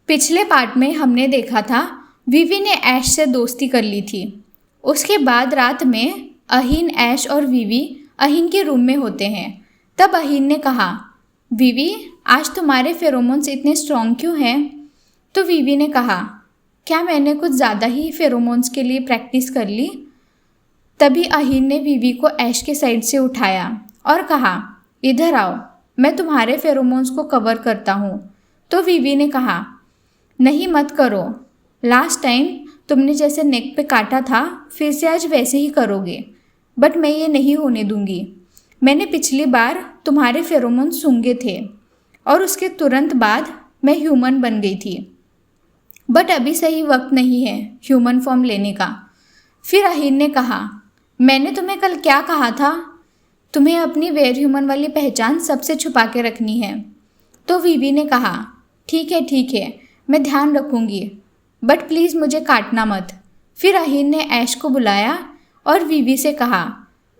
पिछले पार्ट में हमने देखा था विवी ने ऐश से दोस्ती कर ली थी। उसके बाद रात में अहीन, ऐश और विवी अहीन के रूम में होते हैं। तब अहीन ने कहा, विवी आज तुम्हारे फेरोमोन्स इतने स्ट्रॉन्ग क्यों हैं? तो विवी ने कहा, क्या मैंने कुछ ज़्यादा ही फेरोमोन्स के लिए प्रैक्टिस कर ली? तभी अहीन ने विवी को ऐश के साइड से उठाया और कहा, इधर आओ, मैं तुम्हारे फेरोमोन्स को कवर करता हूँ। तो विवी ने कहा, नहीं मत करो, लास्ट टाइम तुमने जैसे नेक पे काटा था फिर से आज वैसे ही करोगे, बट मैं ये नहीं होने दूंगी। मैंने पिछली बार तुम्हारे फेरोमोन्स सूंघे थे और उसके तुरंत बाद मैं ह्यूमन बन गई थी, बट अभी सही वक्त नहीं है ह्यूमन फॉर्म लेने का। फिर अहीन ने कहा, मैंने तुम्हें कल क्या कहा था? तुम्हें अपनी वेयर ह्यूमन वाली पहचान सबसे छुपा के रखनी है। तो विवी ने कहा, ठीक है, मैं ध्यान रखूँगी, बट प्लीज़ मुझे काटना मत। फिर अहीन ने ऐश को बुलाया और विवी से कहा,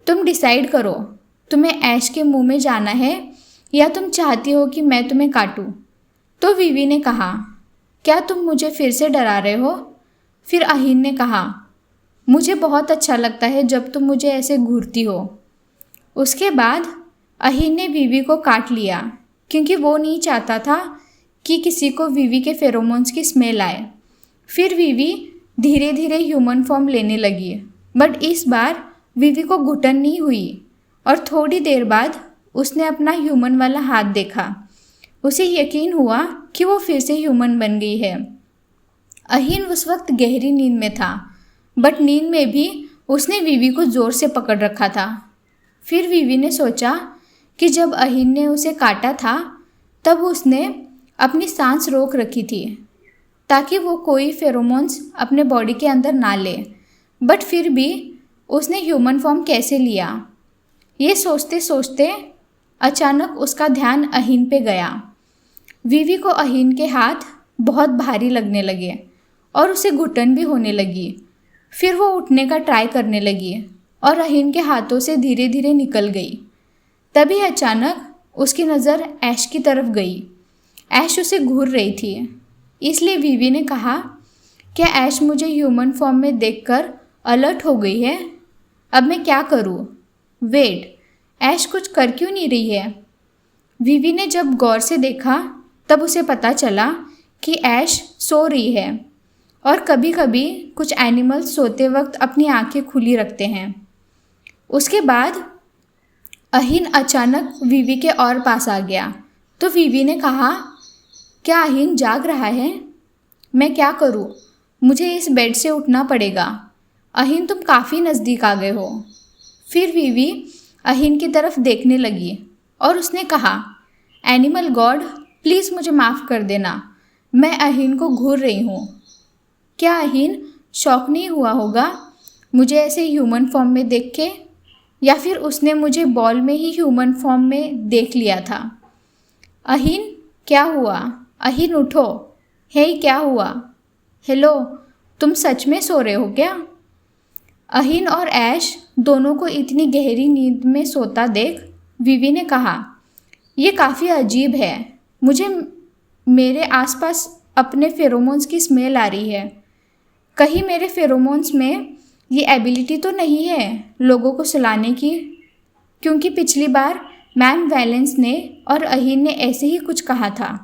तुम डिसाइड करो, तुम्हें ऐश के मुंह में जाना है या तुम चाहती हो कि मैं तुम्हें काटूं? तो विवी ने कहा, क्या तुम मुझे फिर से डरा रहे हो? फिर अहीन ने कहा, मुझे बहुत अच्छा लगता है जब तुम मुझे ऐसे घूरती हो। उसके बाद अहीन ने विवी को काट लिया क्योंकि वो नहीं चाहता था कि किसी को विवी के फेरोमोन्स की स्मेल आए। फिर विवी धीरे धीरे ह्यूमन फॉर्म लेने लगी, बट इस बार विवी को घुटन नहीं हुई और थोड़ी देर बाद उसने अपना ह्यूमन वाला हाथ देखा। उसे यकीन हुआ कि वो फिर से ह्यूमन बन गई है। अहीन उस वक्त गहरी नींद में था, बट नींद में भी उसने विवी को ज़ोर से पकड़ रखा था। फिर विवी ने सोचा कि जब अहीन ने उसे काटा था तब उसने अपनी सांस रोक रखी थी ताकि वो कोई फेरोमोन्स अपने बॉडी के अंदर ना ले, बट फिर भी उसने ह्यूमन फॉर्म कैसे लिया? ये सोचते सोचते अचानक उसका ध्यान अहीन पे गया। विवी को अहीन के हाथ बहुत भारी लगने लगे और उसे घुटन भी होने लगी। फिर वो उठने का ट्राई करने लगी और अहीन के हाथों से धीरे धीरे निकल गई। तभी अचानक उसकी नज़र ऐश की तरफ गई। ऐश उसे घूर रही थी, इसलिए विवी ने कहा, क्या ऐश मुझे ह्यूमन फॉर्म में देखकर अलर्ट हो गई है? अब मैं क्या करूँ? वेट, ऐश कुछ कर क्यों नहीं रही है? विवी ने जब गौर से देखा तब उसे पता चला कि ऐश सो रही है और कभी कभी कुछ एनिमल्स सोते वक्त अपनी आंखें खुली रखते हैं। उसके बाद अहीन अचानक विवी के और पास आ गया। तो विवी ने कहा, क्या अहीन जाग रहा है? मैं क्या करूं? मुझे इस बेड से उठना पड़ेगा। अहीन, तुम काफ़ी नज़दीक आ गए हो। फिर विवी अहीन की तरफ देखने लगी और उसने कहा, एनिमल गॉड, प्लीज़ मुझे माफ़ कर देना, मैं अहीन को घूर रही हूँ। क्या अहीन शॉक नहीं हुआ होगा मुझे ऐसे ह्यूमन फॉर्म में देख के? या फिर उसने मुझे बॉल में ही ह्यूमन फॉर्म में देख लिया था? अहीन, क्या हुआ? अहीन उठो। हे, क्या हुआ? हेलो, तुम सच में सो रहे हो क्या? अहीन और ऐश दोनों को इतनी गहरी नींद में सोता देख विवी ने कहा, ये काफ़ी अजीब है, मुझे मेरे आसपास अपने फेरोमोन्स की स्मेल आ रही है। कहीं मेरे फेरोमोन्स में ये एबिलिटी तो नहीं है लोगों को सुलाने की? क्योंकि पिछली बार मैम वैलेंस ने और अहीन ने ऐसे ही कुछ कहा था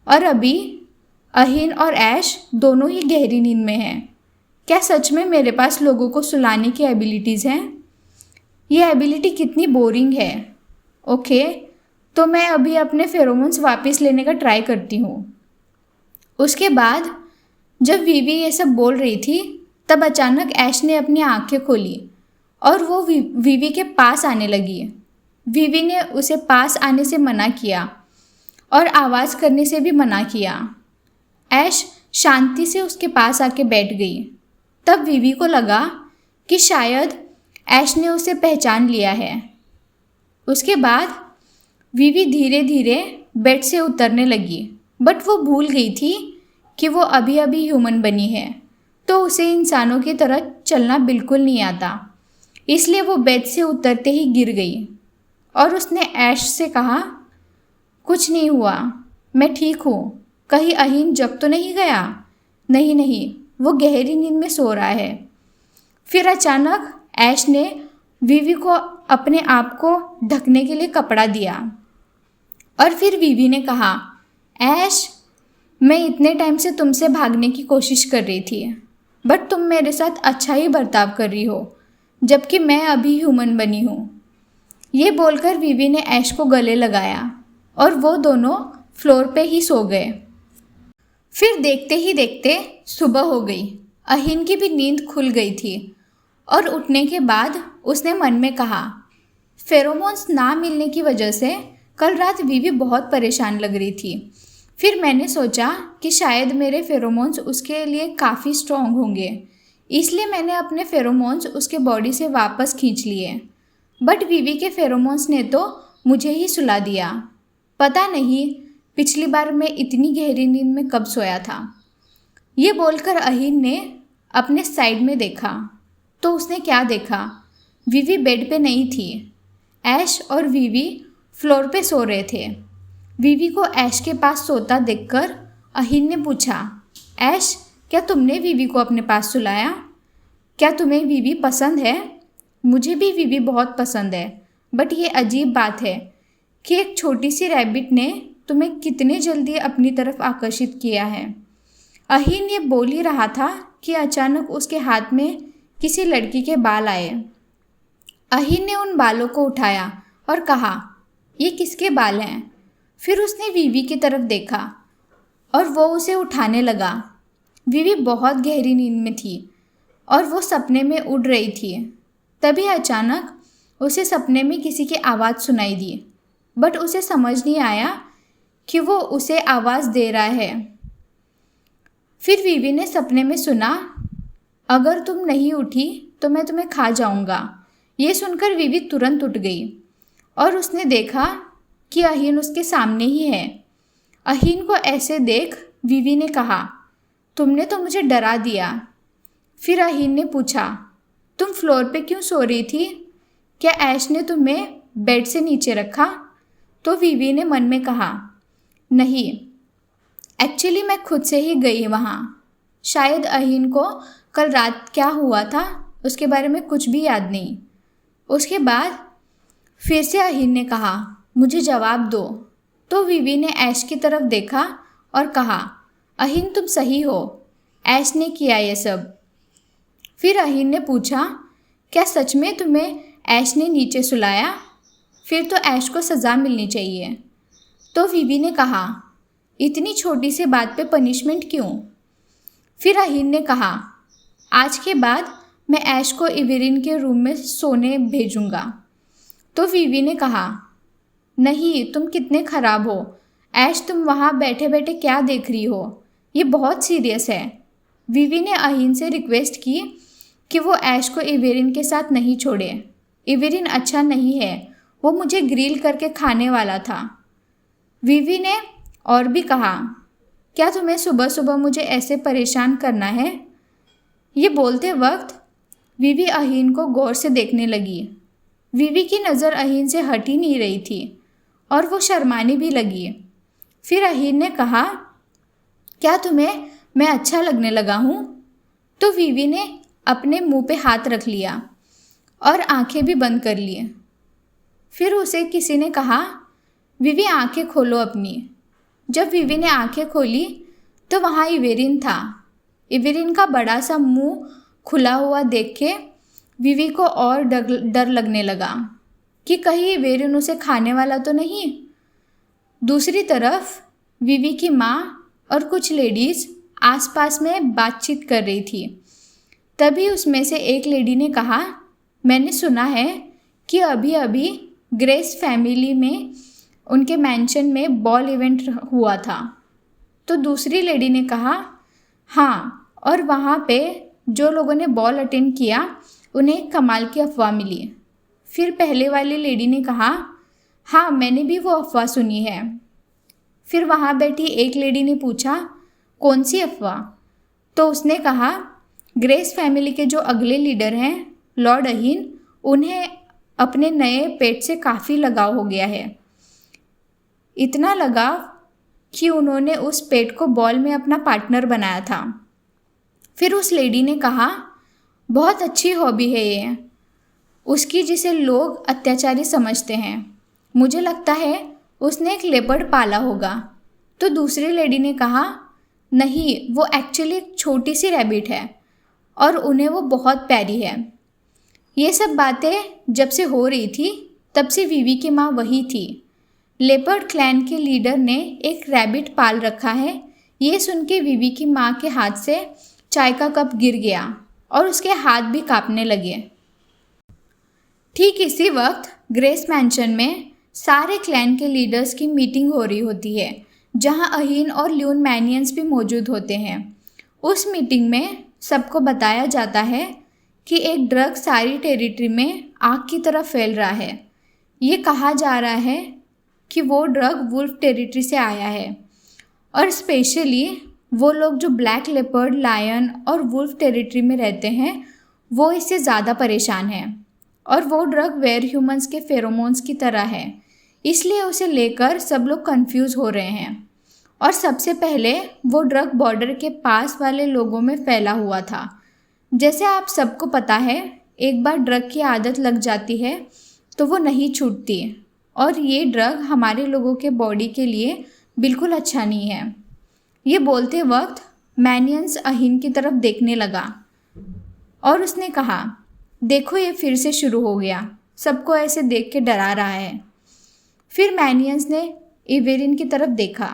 और अभी अहीन और ऐश दोनों ही गहरी नींद में हैं। क्या सच में मेरे पास लोगों को सुलाने की एबिलिटीज़ हैं? ये एबिलिटी कितनी बोरिंग है। ओके, तो मैं अभी अपने फेरोमोन्स वापस लेने का ट्राई करती हूँ। उसके बाद जब विवी ये सब बोल रही थी तब अचानक ऐश ने अपनी आंखें खोली और वो विवी के पास आने लगी। विवी ने उसे पास आने से मना किया और आवाज़ करने से भी मना किया। ऐश शांति से उसके पास आके बैठ गई। तब विवी को लगा कि शायद ऐश ने उसे पहचान लिया है। उसके बाद विवी धीरे धीरे बेड से उतरने लगी, बट वो भूल गई थी कि वो अभी अभी ह्यूमन बनी है, तो उसे इंसानों की तरह चलना बिल्कुल नहीं आता। इसलिए वो बेड से उतरते ही गिर गई और उसने ऐश से कहा, कुछ नहीं हुआ, मैं ठीक हूँ, कहीं अहीन जग तो नहीं गया? नहीं नहीं, वो गहरी नींद में सो रहा है। फिर अचानक ऐश ने वीवी को अपने आप को ढकने के लिए कपड़ा दिया और फिर वीवी ने कहा, ऐश, मैं इतने टाइम से तुमसे भागने की कोशिश कर रही थी, बट तुम मेरे साथ अच्छा ही बर्ताव कर रही हो, जबकि मैं अभी ह्यूमन बनी हूँ। ये बोलकर वीवी ने ऐश को गले लगाया और वो दोनों फ्लोर पे ही सो गए। फिर देखते ही देखते सुबह हो गई। अहीन की भी नींद खुल गई थी और उठने के बाद उसने मन में कहा, फेरोमोन्स ना मिलने की वजह से कल रात वीवी बहुत परेशान लग रही थी। फिर मैंने सोचा कि शायद मेरे फेरोमोन्स उसके लिए काफ़ी स्ट्रॉन्ग होंगे, इसलिए मैंने अपने फेरोमोन्स उसके बॉडी से वापस खींच लिए। बट वीवी के फेरोमोन्स ने तो मुझे ही सुला दिया। पता नहीं पिछली बार मैं इतनी गहरी नींद में कब सोया था। ये बोलकर अहीन ने अपने साइड में देखा तो उसने क्या देखा, वीवी बेड पे नहीं थी। ऐश और वीवी फ्लोर पे सो रहे थे। वीवी को ऐश के पास सोता देखकर अहीन ने पूछा, ऐश, क्या तुमने वीवी को अपने पास सुलाया? क्या तुम्हें वीवी पसंद है? मुझे भी वीवी बहुत पसंद है, बट ये अजीब बात है कि एक छोटी सी रैबिट ने तुम्हें कितने जल्दी अपनी तरफ आकर्षित किया है। अहीन ये बोल ही रहा था कि अचानक उसके हाथ में किसी लड़की के बाल आए। अहीन ने उन बालों को उठाया और कहा, ये किसके बाल हैं? फिर उसने वीवी की तरफ देखा और वो उसे उठाने लगा। वीवी बहुत गहरी नींद में थी और वो सपने में उड़ रही थी। तभी अचानक उसे सपने में किसी की आवाज़ सुनाई दी, बट उसे समझ नहीं आया कि वो उसे आवाज़ दे रहा है। फिर वीवी ने सपने में सुना, अगर तुम नहीं उठी तो मैं तुम्हें खा जाऊंगा। ये सुनकर वीवी तुरंत उठ गई और उसने देखा कि अहीन उसके सामने ही है। अहीन को ऐसे देख वीवी ने कहा, तुमने तो मुझे डरा दिया। फिर अहीन ने पूछा, तुम फ्लोर पे क्यों सो रही थी? क्या ऐश ने तुम्हें बेड से नीचे रखा? तो वीवी ने मन में कहा, नहीं, एक्चुअली मैं खुद से ही गई वहाँ। शायद अहीन को कल रात क्या हुआ था उसके बारे में कुछ भी याद नहीं। उसके बाद फिर से अहीन ने कहा, मुझे जवाब दो। तो वीवी ने ऐश की तरफ देखा और कहा, अहीन तुम सही हो, ऐश ने किया ये सब। फिर अहीन ने पूछा, क्या सच में तुम्हें ऐश ने नीचे सुलाया? फिर तो ऐश को सज़ा मिलनी चाहिए। तो वीवी ने कहा, इतनी छोटी सी बात पे पनिशमेंट क्यों? फिर अहीन ने कहा, आज के बाद मैं ऐश को इवेरिन के रूम में सोने भेजूंगा। तो वीवी ने कहा, नहीं, तुम कितने ख़राब हो ऐश, तुम वहाँ बैठे बैठे क्या देख रही हो? ये बहुत सीरियस है। वीवी ने अहीन से रिक्वेस्ट की कि वो ऐश को इवेरिन के साथ नहीं छोड़े। इवेरिन अच्छा नहीं है, वो मुझे ग्रिल करके खाने वाला था। वीवी ने और भी कहा, क्या तुम्हें सुबह सुबह मुझे ऐसे परेशान करना है? ये बोलते वक्त वीवी अहीन को गौर से देखने लगी। वीवी की नज़र अहीन से हट ही नहीं रही थी और वो शर्माने भी लगी। फिर अहीन ने कहा, क्या तुम्हें मैं अच्छा लगने लगा हूँ? तो वीवी ने अपने मुंह पे हाथ रख लिया और आंखें भी बंद कर ली। फिर उसे किसी ने कहा, वीवी आंखें खोलो अपनी। जब वीवी ने आंखें खोली तो वहाँ इवेरिन था। इवेरिन का बड़ा सा मुंह खुला हुआ देख के वीवी को और डर लगने लगा कि कहीं इवेरिन उसे खाने वाला तो नहीं। दूसरी तरफ वीवी की माँ और कुछ लेडीज़ आसपास में बातचीत कर रही थी। तभी उसमें से एक लेडी ने कहा, मैंने सुना है कि अभी अभी ग्रेस फैमिली में उनके मैंशन में बॉल इवेंट हुआ था। तो दूसरी लेडी ने कहा, हाँ, और वहाँ पे जो लोगों ने बॉल अटेंड किया उन्हें एक कमाल की अफवाह मिली। फिर पहले वाली लेडी ने कहा, हाँ, मैंने भी वो अफवाह सुनी है। फिर वहाँ बैठी एक लेडी ने पूछा, कौन सी अफवाह? तो उसने कहा, ग्रेस फैमिली के जो अगले लीडर हैं लॉर्ड अहीन, उन्हें अपने नए पेट से काफ़ी लगाव हो गया है। इतना लगाव कि उन्होंने उस पेट को बॉल में अपना पार्टनर बनाया था। फिर उस लेडी ने कहा, बहुत अच्छी हॉबी है ये उसकी, जिसे लोग अत्याचारी समझते हैं। मुझे लगता है उसने एक लेपर्ड पाला होगा। तो दूसरी लेडी ने कहा, नहीं, वो एक्चुअली एक छोटी सी रैबिट है और उन्हें वो बहुत प्यारी है। ये सब बातें जब से हो रही थी तब से विवी की माँ वही थी। लेपर्ड क्लैन के लीडर ने एक रैबिट पाल रखा है। ये सुन के विवी की माँ के हाथ से चाय का कप गिर गया और उसके हाथ भी कांपने लगे। ठीक इसी वक्त ग्रेस मैंशन में सारे क्लैन के लीडर्स की मीटिंग हो रही होती है, जहां अहीन और ल्यून मैनियंस भी मौजूद होते हैं। उस मीटिंग में सबको बताया जाता है कि एक ड्रग सारी टेरिटरी में आग की तरह फैल रहा है। ये कहा जा रहा है कि वो ड्रग वुल्फ टेरिटरी से आया है और स्पेशली वो लोग जो ब्लैक लेपर्ड, लायन और वुल्फ टेरिटरी में रहते हैं वो इससे ज़्यादा परेशान हैं। और वो ड्रग वेयर ह्यूमंस के फेरोमोन्स की तरह है, इसलिए उसे लेकर सब लोग कंफ्यूज हो रहे हैं। और सबसे पहले वो ड्रग बॉर्डर के पास वाले लोगों में फैला हुआ था। जैसे आप सबको पता है, एक बार ड्रग की आदत लग जाती है तो वो नहीं छूटती, और ये ड्रग हमारे लोगों के बॉडी के लिए बिल्कुल अच्छा नहीं है। ये बोलते वक्त मैनियंस अहीन की तरफ देखने लगा और उसने कहा, देखो ये फिर से शुरू हो गया, सबको ऐसे देख के डरा रहा है। फिर मैनियंस ने इवेरिन की तरफ देखा।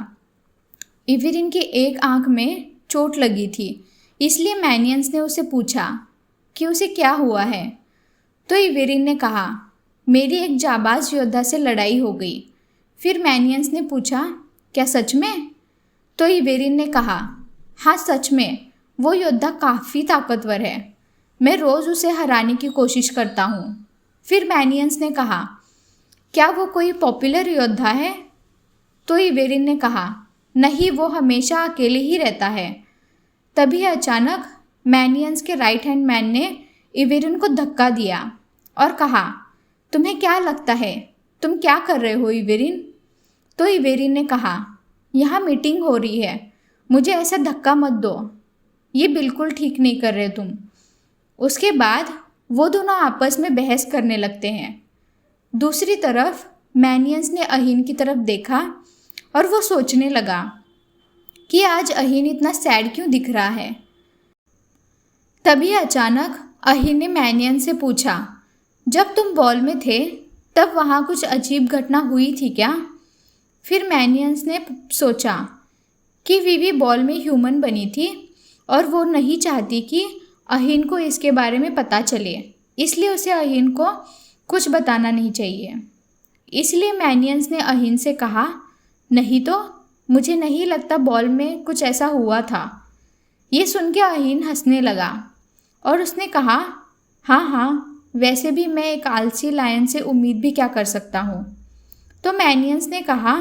इवेरिन की एक आंख में चोट लगी थी, इसलिए मैनियंस ने उसे पूछा कि उसे क्या हुआ है। तो इवेरिन ने कहा, मेरी एक जाबाज योद्धा से लड़ाई हो गई। फिर मैनियंस ने पूछा, क्या सच में? तो इवेरिन ने कहा, हाँ सच में, वो योद्धा काफ़ी ताकतवर है, मैं रोज़ उसे हराने की कोशिश करता हूँ। फिर मैनियंस ने कहा, क्या वो कोई पॉपुलर योद्धा है? तो इवेरिन ने कहा, नहीं, वो हमेशा अकेले ही रहता है। तभी अचानक मैनियंस के राइट हैंड मैन ने इवेरिन को धक्का दिया और कहा, तुम्हें क्या लगता है, तुम क्या कर रहे हो इवेरिन? तो इवेरिन ने कहा, यहाँ मीटिंग हो रही है, मुझे ऐसा धक्का मत दो, ये बिल्कुल ठीक नहीं कर रहे तुम। उसके बाद वो दोनों आपस में बहस करने लगते हैं। दूसरी तरफ मैनियंस ने अहीन की तरफ देखा और वो सोचने लगा कि आज अहीन इतना सैड क्यों दिख रहा है। तभी अचानक अहीन ने मैनियंस से पूछा, जब तुम बॉल में थे तब वहाँ कुछ अजीब घटना हुई थी क्या? फिर मैनियंस ने सोचा कि विवी बॉल में ह्यूमन बनी थी और वो नहीं चाहती कि अहीन को इसके बारे में पता चले, इसलिए उसे अहीन को कुछ बताना नहीं चाहिए। इसलिए मैनियंस ने अहीन से कहा, नहीं तो मुझे नहीं लगता बॉल में कुछ ऐसा हुआ था। ये सुन के अहीन हंसने लगा और उसने कहा, हाँ, वैसे भी मैं एक आलसी लायन से उम्मीद भी क्या कर सकता हूँ। तो मैनियंस ने कहा,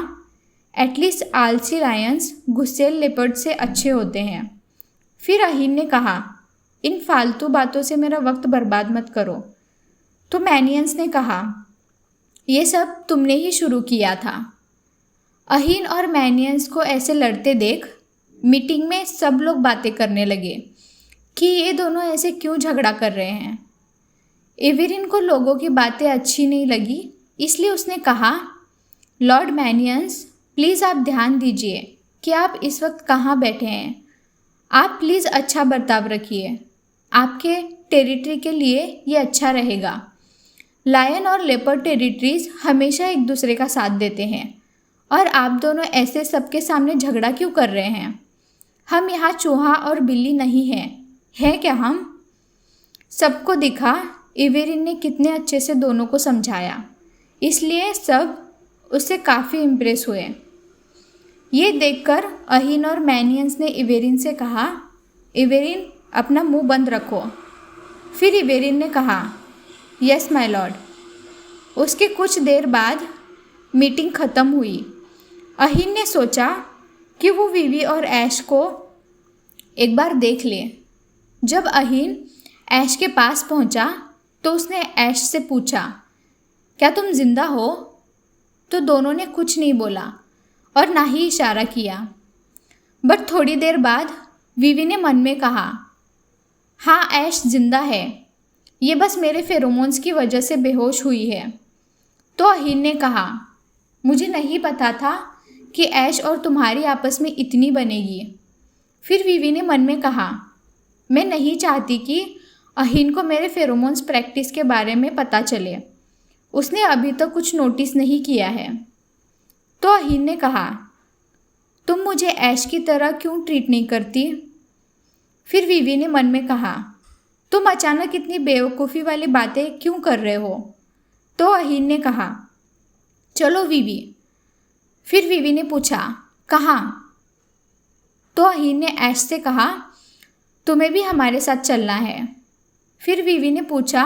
एटलीस्ट आलसी लायंस गुस्सेल लेपर्ड से अच्छे होते हैं। फिर अहीन ने कहा, इन फालतू बातों से मेरा वक्त बर्बाद मत करो। तो मैनियंस ने कहा, ये सब तुमने ही शुरू किया था। अहीन और मैनियंस को ऐसे लड़ते देख मीटिंग में सब लोग बातें करने लगे कि ये दोनों ऐसे क्यों झगड़ा कर रहे हैं। इवेरिन को लोगों की बातें अच्छी नहीं लगी, इसलिए उसने कहा, लॉर्ड मैनियंस, प्लीज़ आप ध्यान दीजिए कि आप इस वक्त कहाँ बैठे हैं। आप प्लीज़ अच्छा बर्ताव रखिए, आपके टेरिटरी के लिए ये अच्छा रहेगा। लायन और लेपर्ड टेरिटरीज हमेशा एक दूसरे का साथ देते हैं और आप दोनों ऐसे सबके सामने झगड़ा क्यों कर रहे हैं? हम यहाँ चूहा और बिल्ली नहीं हैं क्या हम? सबको दिखा इवेरिन ने कितने अच्छे से दोनों को समझाया, इसलिए सब उससे काफ़ी इम्प्रेस हुए। ये देखकर अहीन और मैनियंस ने इवेरिन से कहा, इवेरिन अपना मुंह बंद रखो। फिर इवेरिन ने कहा, यस माय लॉर्ड। उसके कुछ देर बाद मीटिंग ख़त्म हुई। अहीन ने सोचा कि वो विवी और ऐश को एक बार देख ले। जब अहीन ऐश के पास पहुंचा तो उसने ऐश से पूछा, क्या तुम जिंदा हो? तो दोनों ने कुछ नहीं बोला और ना ही इशारा किया। बट थोड़ी देर बाद विवी ने मन में कहा, हाँ ऐश जिंदा है, ये बस मेरे फेरोमोन्स की वजह से बेहोश हुई है। तो अहीन ने कहा, मुझे नहीं पता था कि ऐश और तुम्हारी आपस में इतनी बनेगी। फिर विवी ने मन में कहा, मैं नहीं चाहती कि अहीन को मेरे फेरोमोन्स प्रैक्टिस के बारे में पता चले, उसने अभी तक कुछ नोटिस नहीं किया है। तो अहीन ने कहा, तुम मुझे ऐश की तरह क्यों ट्रीट नहीं करती? फिर विवी ने मन में कहा, तुम अचानक इतनी बेवकूफ़ी वाली बातें क्यों कर रहे हो? तो अहीन ने कहा, चलो विवी। फिर विवी ने पूछा, कहाँ? तो अहीन ने ऐश से कहा, तुम्हें भी हमारे साथ चलना है। फिर विवी ने पूछा,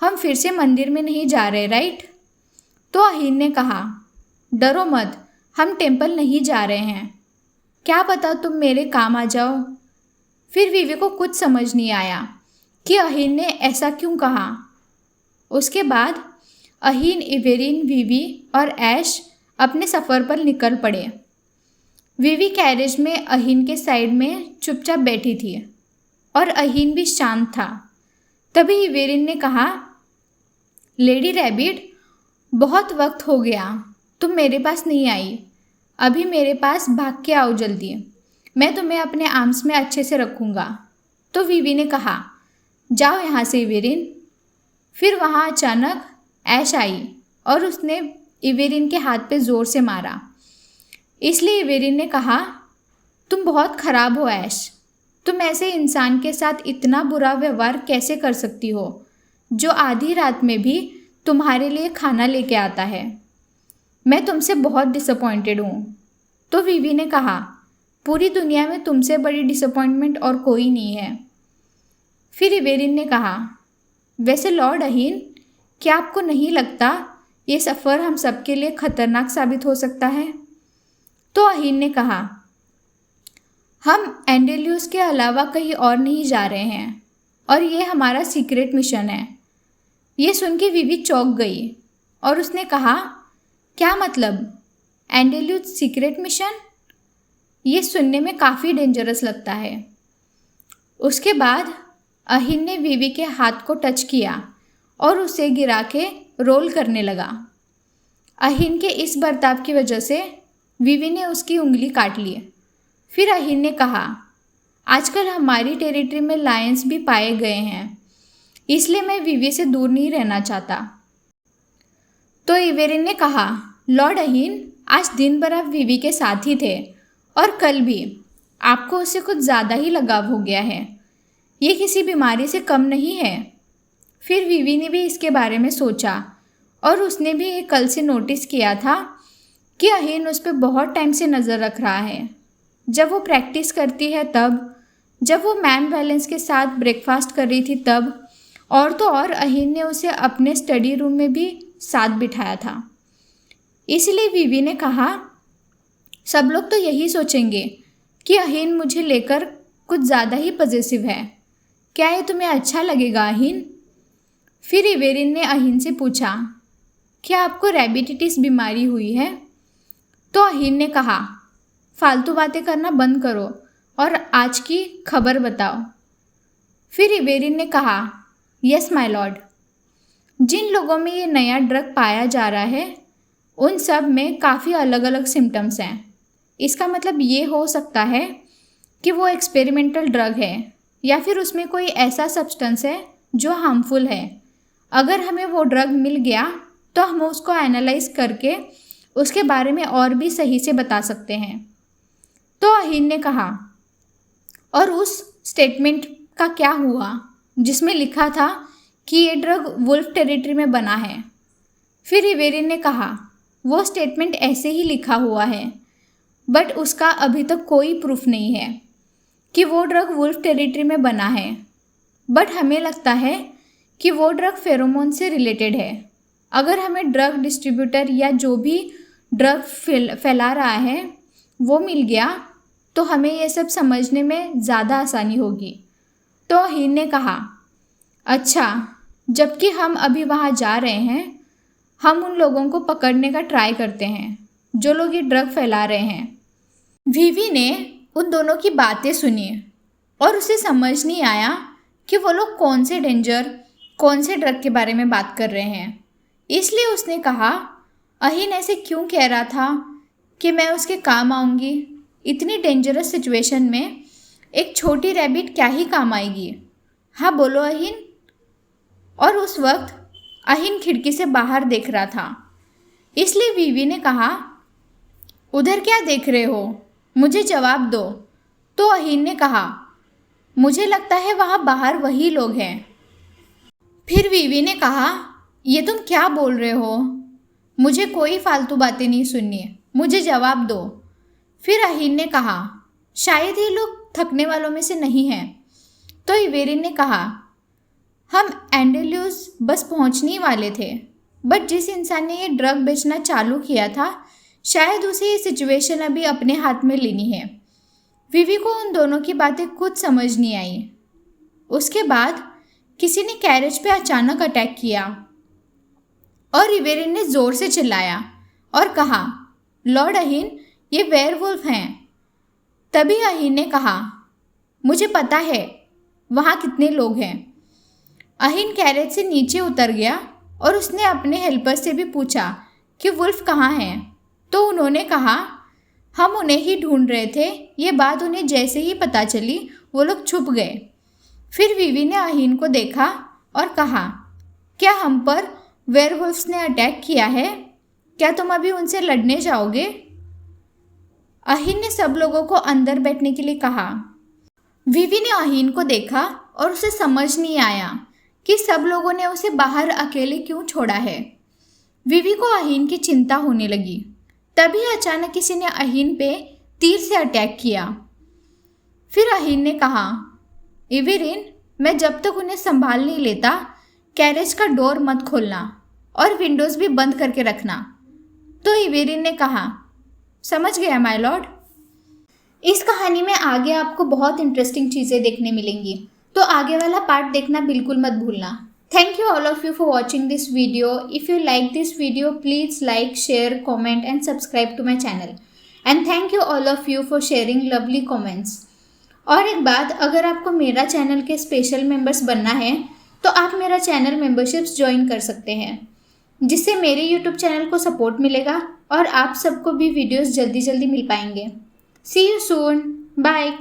हम फिर से मंदिर में नहीं जा रहे राइट? तो अहीन ने कहा, डरो मत, हम टेम्पल नहीं जा रहे हैं, क्या पता तुम मेरे काम आ जाओ। फिर विवी को कुछ समझ नहीं आया कि अहीन ने ऐसा क्यों कहा। उसके बाद अहीन, इवेरिन, विवी और ऐश अपने सफ़र पर निकल पड़े। विवी कैरेज में अहीन के साइड में चुपचाप बैठी थी और अहीन भी शांत था। तभी इवेरिन ने कहा, लेडी रैबिट, बहुत वक्त हो गया, तुम मेरे पास नहीं आई, अभी मेरे पास भाग के आओ जल्दी, मैं तुम्हें अपने आर्म्स में अच्छे से रखूँगा। तो विवी ने कहा, जाओ यहाँ से इवेरिन। फिर वहाँ अचानक ऐश आई और उसने इवेरिन के हाथ पे ज़ोर से मारा। इसलिए इवेरिन ने कहा, तुम बहुत ख़राब हो ऐश, तुम ऐसे इंसान के साथ इतना बुरा व्यवहार कैसे कर सकती हो जो आधी रात में भी तुम्हारे लिए खाना लेके आता है? मैं तुमसे बहुत डिसअपॉइंटेड हूँ। तो विवी ने कहा, पूरी दुनिया में तुमसे बड़ी डिसअपॉइंटमेंट और कोई नहीं है। फिर इवेरिन ने कहा, वैसे लॉर्ड अहीन, क्या आपको नहीं लगता ये सफ़र हम सबके लिए ख़तरनाक साबित हो सकता है? तो अहीन ने कहा, हम एंडेलियस के अलावा कहीं और नहीं जा रहे हैं और ये हमारा सीक्रेट मिशन है। ये सुन के विवी चौंक गई और उसने कहा, क्या मतलब एंडेलियस सीक्रेट मिशन? ये सुनने में काफ़ी डेंजरस लगता है। उसके बाद अहीन ने विवी के हाथ को टच किया और उसे गिरा के रोल करने लगा। अहीन के इस बर्ताव की वजह से विवी ने उसकी उंगली काट ली। फिर अहीन ने कहा, आजकल हमारी टेरिटरी में लायंस भी पाए गए हैं, इसलिए मैं विवी से दूर नहीं रहना चाहता। तो इवेरिन ने कहा, लॉर्ड अहीन, आज दिन भर आप विवी के साथ ही थे और कल भी। आपको उससे कुछ ज़्यादा ही लगाव हो गया है, ये किसी बीमारी से कम नहीं है। फिर विवी ने भी इसके बारे में सोचा और उसने भी ये कल से नोटिस किया था कि अहीन उस पर बहुत टाइम से नज़र रख रहा है। जब वो प्रैक्टिस करती है तब, जब वो मैम वैलेंस के साथ ब्रेकफास्ट कर रही थी तब, और तो और अहीन ने उसे अपने स्टडी रूम में भी साथ बिठाया था। इसलिए विवी ने कहा, सब लोग तो यही सोचेंगे कि अहीन मुझे लेकर कुछ ज़्यादा ही पॉजिटिव है। क्या ये तुम्हें अच्छा लगेगा अहीन? फिर इवेरिन ने अहीन से पूछा, क्या आपको रेबिटिटिस बीमारी हुई है? तो अहीन ने कहा, फालतू बातें करना बंद करो और आज की खबर बताओ। फिर इवेरिन ने कहा, यस माय लॉर्ड, जिन लोगों में ये नया ड्रग पाया जा रहा है उन सब में काफ़ी अलग अलग सिम्टम्स हैं। इसका मतलब ये हो सकता है कि वो एक्सपेरिमेंटल ड्रग है या फिर उसमें कोई ऐसा सब्सटेंस है जो हार्मफुल है। अगर हमें वो ड्रग मिल गया तो हम उसको एनालाइज करके उसके बारे में और भी सही से बता सकते हैं। तो अहीन ने कहा, और उस स्टेटमेंट का क्या हुआ जिसमें लिखा था कि ये ड्रग वुल्फ टेरिटरी में बना है? फिर इवेरिन ने कहा, वो स्टेटमेंट ऐसे ही लिखा हुआ है, बट उसका अभी तक कोई प्रूफ नहीं है कि वो ड्रग वुल्फ टेरिटरी में बना है। बट हमें लगता है कि वो ड्रग फेरोमोन से रिलेटेड है। अगर हमें ड्रग डिस्ट्रीब्यूटर या जो भी ड्रग फैला रहा है वो मिल गया तो हमें ये सब समझने में ज़्यादा आसानी होगी। तो अहीन ने कहा, अच्छा, जबकि हम अभी वहाँ जा रहे हैं, हम उन लोगों को पकड़ने का ट्राई करते हैं जो लोग ये ड्रग फैला रहे हैं। विवी ने उन दोनों की बातें सुनी और उसे समझ नहीं आया कि वो लोग कौन से ड्रग के बारे में बात कर रहे हैं। इसलिए उसने कहा, अहीन ऐसे क्यों कह रहा था कि मैं उसके काम आऊँगी? इतनी डेंजरस सिचुएशन में एक छोटी रैबिट क्या ही काम आएगी? हाँ बोलो अहीन। और उस वक्त अहीन खिड़की से बाहर देख रहा था, इसलिए विवी ने कहा, उधर क्या देख रहे हो, मुझे जवाब दो। तो अहीन ने कहा, मुझे लगता है वहाँ बाहर वही लोग हैं। फिर विवी ने कहा, ये तुम क्या बोल रहे हो? मुझे कोई फालतू बातें नहीं सुननी, मुझे जवाब दो। फिर अहीन ने कहा, शायद ये लोग थकने वालों में से नहीं हैं। तो इवेरिन ने कहा, हम एंडेल्यूज बस पहुंचने ही वाले थे, बट जिस इंसान ने ये ड्रग बेचना चालू किया था शायद उसे ये सिचुएशन अभी अपने हाथ में लेनी है। विवी को उन दोनों की बातें कुछ समझ नहीं आई। उसके बाद किसी ने कैरेज पे अचानक अटैक किया और इवेरिन ने ज़ोर से चिल्लाया और कहा, लॉर्ड अहीन, ये वेयरवुल्फ हैं। तभी अहीन ने कहा, मुझे पता है वहाँ कितने लोग हैं। अहीन कैरेज से नीचे उतर गया और उसने अपने हेल्पर से भी पूछा कि वुल्फ कहाँ हैं। तो उन्होंने कहा, हम उन्हें ही ढूंढ रहे थे। ये बात उन्हें जैसे ही पता चली वो लोग छुप गए। फिर विवी ने अहीन को देखा और कहा, क्या हम पर वेयरवुल्फ्स ने अटैक किया है? क्या तुम अभी उनसे लड़ने जाओगे? अहीन ने सब लोगों को अंदर बैठने के लिए कहा। विवी ने अहीन को देखा और उसे समझ नहीं आया कि सब लोगों ने उसे बाहर अकेले क्यों छोड़ा है। विवी को अहीन की चिंता होने लगी। तभी अचानक किसी ने अहीन पे तीर से अटैक किया। फिर अहीन ने कहा, इवेरिन, मैं जब तक उन्हें संभाल नहीं लेता कैरेज का डोर मत खोलना और विंडोज़ भी बंद करके रखना। तो इवेरिन ने कहा, समझ गया माय लॉर्ड। इस कहानी में आगे आपको बहुत इंटरेस्टिंग चीज़ें देखने मिलेंगी, तो आगे वाला पार्ट देखना बिल्कुल मत भूलना। Thank you all of you for watching this video. If you like this video, please like, share, comment and subscribe to my channel. And thank you all of you for sharing lovely comments. और एक बात, अगर आपको मेरा channel के special members बनना है तो आप मेरा चैनल मेंबरशिप्स ज्वाइन कर सकते हैं, जिससे मेरे यूट्यूब चैनल को सपोर्ट मिलेगा और आप सबको भी वीडियोस जल्दी जल्दी मिल पाएंगे। See you soon. Bye.